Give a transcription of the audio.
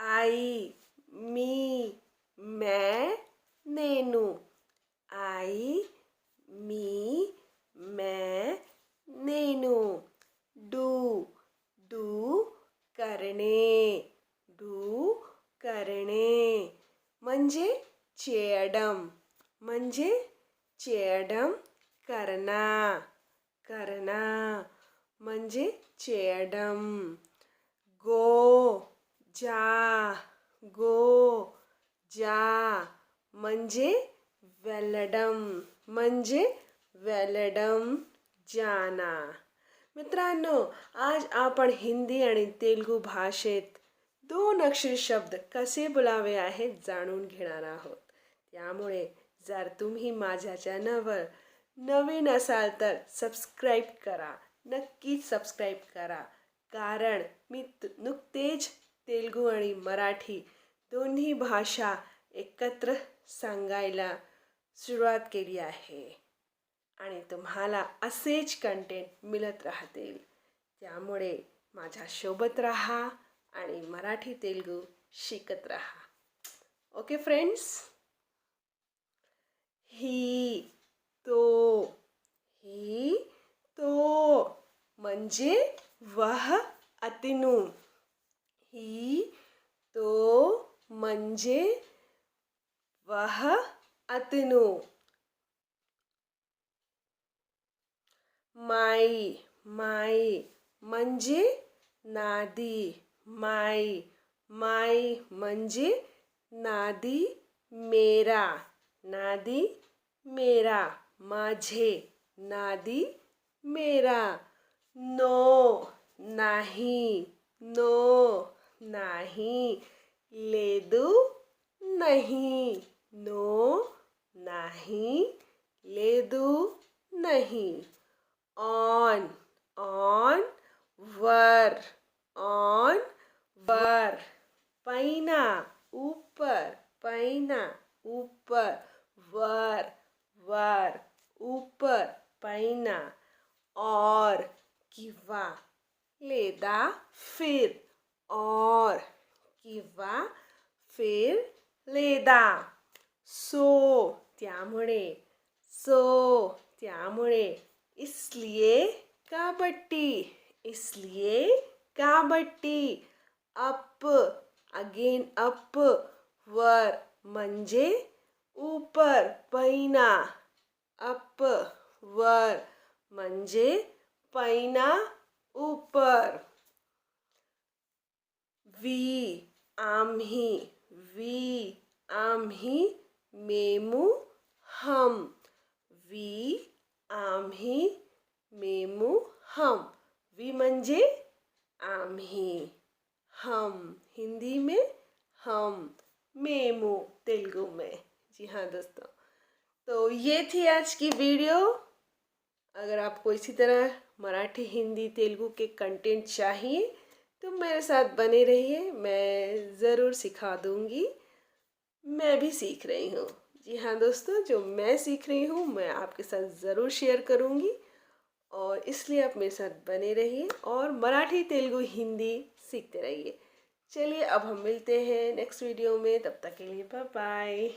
आई, मी, मैं, नेनू। आई, मी, मैं, Nenu. Do, do करणे, डू करणे म्हणजे చేయడం, म्हणजे చేయడం करना, करना म्हणजे చేయడం। गो, जा, गो, जा म्हणजे వెళ్ళడం, म्हणजे వెళ్ళడం जाना। मित्रांनो, आज आपण हिंदी आणि तेलुगू भाषेत दोन अक्षरी शब्द कसे बोलावे आहेत जाणून घेणार आहोत। त्यामुळे जर तुम्ही माझ्या चॅनलवर नवीन असाल तर सबस्क्राईब करा, नक्कीच सबस्क्राईब करा, कारण मी नुकतेच तेलुगू आणि मराठी दोन्ही भाषा एकत्र सांगायला सुरुवात केली आहे आणि तुम्हाला असेच कंटेंट मिळत राहतील। त्यामुळे माझ्या सोबत राहा आणि मराठी तेलुगू शिकत राहा। ओके फ्रेंड्स, ही, तो, ही, तो म्हणजे वह अतनु। ही, तो म्हणजे वह अतनु। माई, माई म्हणजे नादी, माई, माई म्हणजे नादी मेरा, नादी मेरा, माझे, नादी मेरा। नो, नाही, नो नाही, लेदू नहीं, नो नाही, लेदू नहीं। ऑन, ऑन वर, ऑन वर पैना, ऊपर, पैना ऊपर, वर, वर ऊपर पैना। और किंवा లేదా फिर, और किंवा फिर లేదా। सो त्यामुळे, सो त्यामुळे, इसलिए కాబట్టి, इसलिए కాబట్టి। अप, अगेन अप, वर म्हणजे ऊपर, पैना, अप वर म्हणजे पैना ऊपर। वी, आम्ही, वी आम्ही, మేము, हम, वी आम्ही, మేము, हम। वी म्हणजे आम्ही, हम हिंदी में, हम, मेमू तेलुगु में। जी हाँ दोस्तों, तो ये थी आज की वीडियो। अगर आपको इसी तरह मराठी, हिंदी, तेलुगु के कंटेंट चाहिए तो मेरे साथ बने रहिए, मैं ज़रूर सिखा दूँगी। मैं भी सीख रही हूँ। जी हाँ दोस्तों, जो मैं सीख रही हूँ मैं आपके साथ ज़रूर शेयर करूँगी, और इसलिए आप मेरे साथ बने रहिए और मराठी, तेलुगु, हिंदी सीखते रहिए। चलिए अब हम मिलते हैं नेक्स्ट वीडियो में, तब तक के लिए बाय बाय।